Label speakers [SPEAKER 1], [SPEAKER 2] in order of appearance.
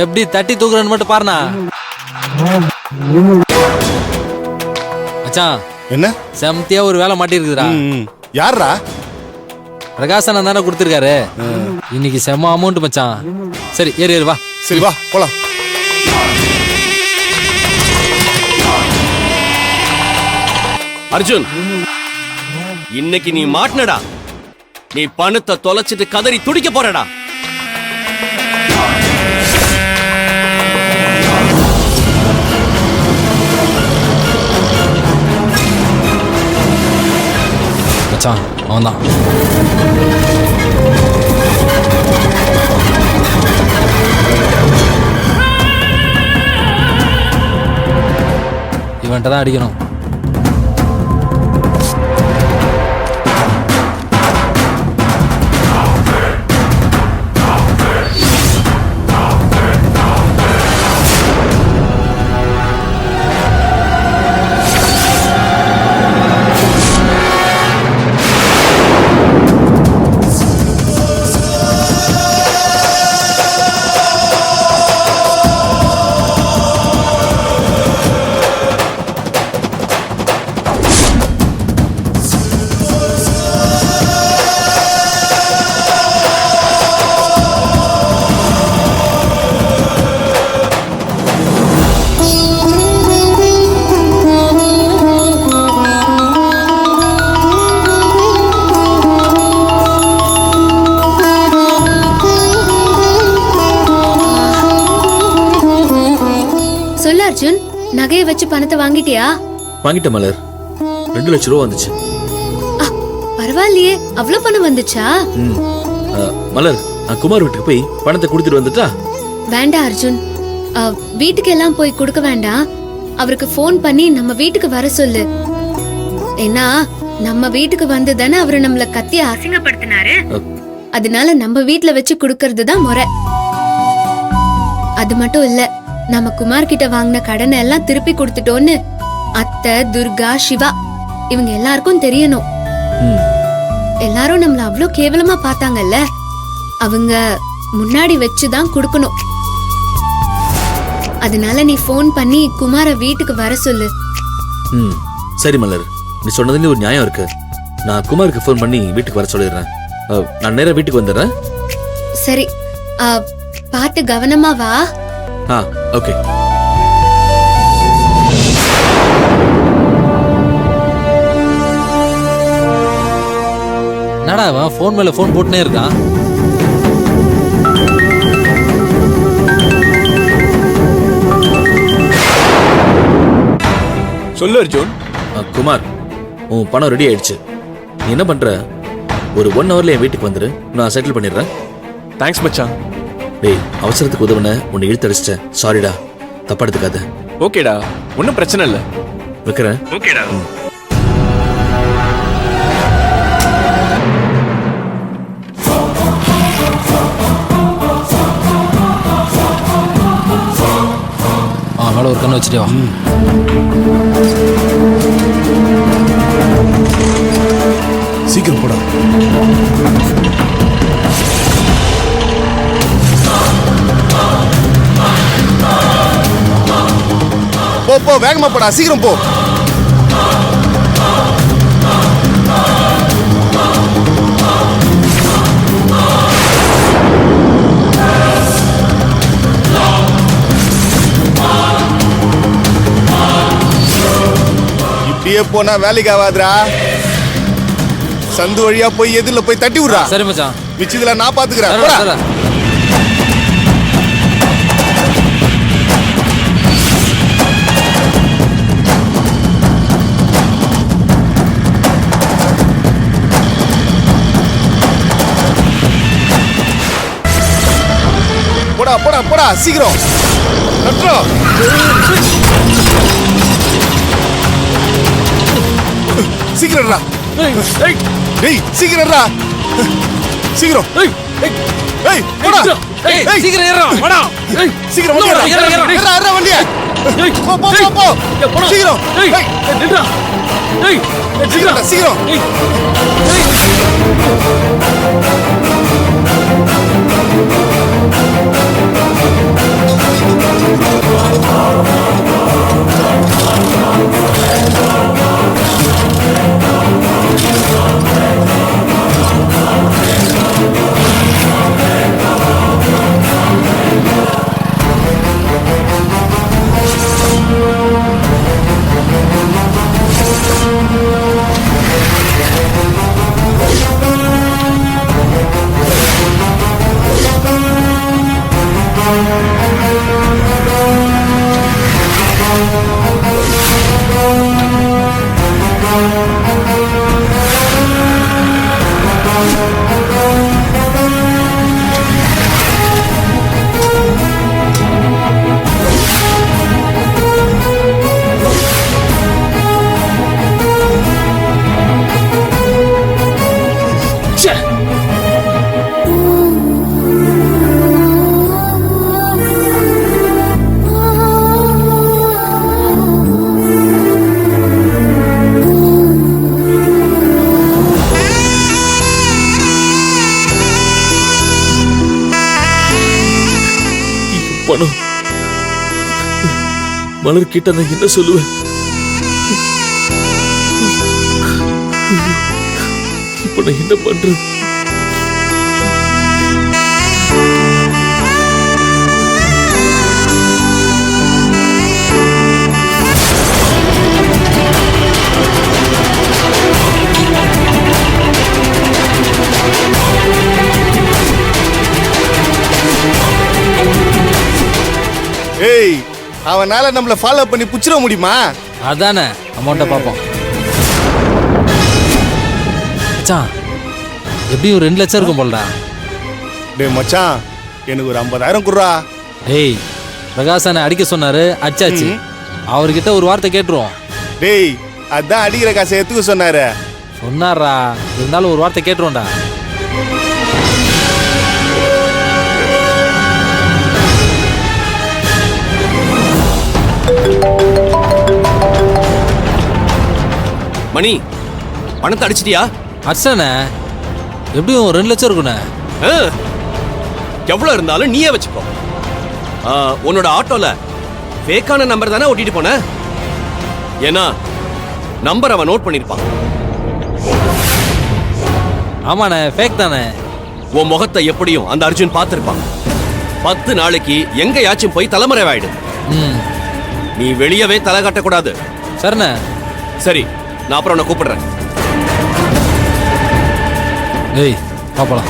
[SPEAKER 1] எப்படி தட்டி தூக்குறன்னு மட்டும் பாருண்ணா. மச்சான்
[SPEAKER 2] என்ன
[SPEAKER 1] செம்தியா ஒரு வேலை மாட்டிருக்குதுடா.
[SPEAKER 2] யாரா?
[SPEAKER 1] பிரகாசன் தானே கொடுத்துருக்காரு. இன்னைக்கு செம்ம அமௌண்ட் மச்சான். சரி ஏறு ஏறு வா.
[SPEAKER 2] சரி வா போலாம்.
[SPEAKER 3] அர்ஜுன், இன்னைக்கு நீ மாட்டினடா. நீ பணத்தை தொலைச்சிட்டு கதறி துடிக்க போறடா.
[SPEAKER 1] மச்சான் அவன் தான். இவன்ட்ட தான் அடிக்கணும்.
[SPEAKER 4] அர்ஜுன், நகையை வச்சு பணத்தை வாங்கிட்டியா?
[SPEAKER 5] வாங்கிட்ட மலர். 2 லட்சம் ரூபா வந்துச்சு.
[SPEAKER 4] பரவாயில்லையே, அவ்வளவு பணம் வந்துச்சா?
[SPEAKER 5] மலர், நான் குமார் வீட்டுக்கு போய் பணத்தை கொடுத்துட்டு வந்துட்டா?
[SPEAKER 4] வேண்டாம் அர்ஜுன், வீட்டுக்கு எல்லாம் போய் கொடுக்க வேண்டாம். அவருக்கு போன் பண்ணி நம்ம வீட்டுக்கு வர சொல்லு. ஏன்னா நம்ம வீட்டுக்கு வந்து தானே அவரு நம்மள கத்தி அசிங்கப்படுத்தினாரு. அதனால நம்ம வீட்டுல வச்சு கொடுக்கறது தான் முறை. அது மட்டும் இல்ல, நம்ம குமார் கிட்ட வாங்கின கடனை எல்லாம் திருப்பி கொடுத்துட்டோன்னு அத்தை, துர்கா, சிவா இவங்க எல்லாருக்கும் தெரியணும். எல்லாரும் நம்மள அவ்வளவு கேவலமா பார்த்தாங்கல்ல, அவங்க முன்னாடி வச்சுதான் கொடுக்கணும். அதனால நீ போன் பண்ணி குமார வீட்டுக்கு வர சொல்லு.
[SPEAKER 5] சரி மலர், நீ சொன்னதுல ஒரு நியாயம் இருக்கு. நான் குமாருக்கு போன் பண்ணி வீட்டுக்கு வர சொல்லிடுறேன். நான் நேரா வீட்டுக்கு வந்துடுறேன்.
[SPEAKER 4] சரி, பார்த்து கவனமா வா.
[SPEAKER 5] ஓகே.
[SPEAKER 1] என்னடா அவன் போன் மேல போன் போட்டுனே இருக்கான்.
[SPEAKER 3] சொல்லு அர்ஜுன்.
[SPEAKER 5] குமார், உன் பணம் ரெடி ஆயிடுச்சு. நீ என்ன பண்ற? ஒரு 1 ஹவர்ல என் வீட்டுக்கு வந்துரு, நான் செட்டில் பண்ணிடுறேன்.
[SPEAKER 3] தேங்க்ஸ் மச்சான்.
[SPEAKER 5] டேய், அவசரத்துக்கு உதவுன உன்னை இழுத்தடிச்சிட்டேன். சாரிடா, தப்பா எடுத்துக்காத.
[SPEAKER 3] ஓகேடா, ஒன்னும் பிரச்சனை இல்ல.
[SPEAKER 5] வைக்கிறேன்.
[SPEAKER 3] ஓகேடா.
[SPEAKER 1] மேல ஒரு கண்ணு வச்சுட்டே வா.
[SPEAKER 2] சீக்கிரம் போடா. போ வேகமா போடா, சீக்கிரம் போ. இப்படியே போனா வேலைக்கு ஆகாதுடா. சந்து வழியா போய் எதிரில போய் தட்டி விடுறா.
[SPEAKER 1] சரி மச்சான்,
[SPEAKER 2] மிச்சதுல நான் பாத்துக்கிறேன். போடா போடா போடா, சீக்கிரம் சீக்கிரம் டேய், சீக்கிரம் சீக்கிரம். ஏய் போடா,
[SPEAKER 1] சீக்கிரம் ஏறா வாடா.
[SPEAKER 2] சீக்கிரம் ஏறா வண்டியா. போ போ போ போ, சீக்கிரம்.
[SPEAKER 3] நில்றா.
[SPEAKER 2] சீக்கிரம் சீக்கிரம்.
[SPEAKER 5] பணம் மலர் கிட்ட நான் என்ன சொல்லுவேன்? இப்ப நான் என்ன பண்றேன்?
[SPEAKER 2] ஏய், அவனால நம்மள ஃபாலோ பண்ணி புச்சிர முடியுமா?
[SPEAKER 1] அதானே அமௌண்ட்டை பார்ப்போம். மச்சான் எப்படியும் 2 லட்சம் இருக்கும் போலடா.
[SPEAKER 2] டேய் மச்சான், எனக்கு ஒரு 50,000 குடுறா.
[SPEAKER 1] டேய் பிரகாசனை அடிக்க சொன்னாரு, அச்சாச்சு. அவர்கிட்ட ஒரு வார்த்தை கேட்டுருவோம்.
[SPEAKER 2] டேய், அதான் அடிக்கிற காசை எடுத்துக்க சொன்னாரு.
[SPEAKER 1] சொன்னாரா, இருந்தாலும் ஒரு வார்த்தை கேட்டுருவோம்டா.
[SPEAKER 3] மணி, பணத்தை அடிச்சிட்டியா?
[SPEAKER 1] அர்ச்சனே எப்படியும் 2 லட்சம் இருக்குண்ணே.
[SPEAKER 3] ஆ, எவ்வளவு இருந்தாலும் நீயே வச்சுக்கோ. உன்னோட ஆட்டோல ஃபேக்கான நம்பர் தானே ஓட்டிட்டு போன? ஏன்னா நம்பர் அவன் நோட் பண்ணிருப்பான்.
[SPEAKER 1] ஆமாண்ணே, ஃபேக் தானே.
[SPEAKER 3] உன் முகத்தை எப்படியும் அந்த அர்ஜுன் பார்த்திருப்பான். 10 நாளைக்கு எங்கேயாச்சும் போய் தலைமறைவாயிடு.
[SPEAKER 1] ம்
[SPEAKER 3] நீ வெளியவே தலை காட்டக்கூடாது.
[SPEAKER 1] சரிண்ணே.
[SPEAKER 3] சரி, நான் அப்புறம் உன்னை கூப்பிடுறேன்.
[SPEAKER 1] ஏய் பாப்பலாம்.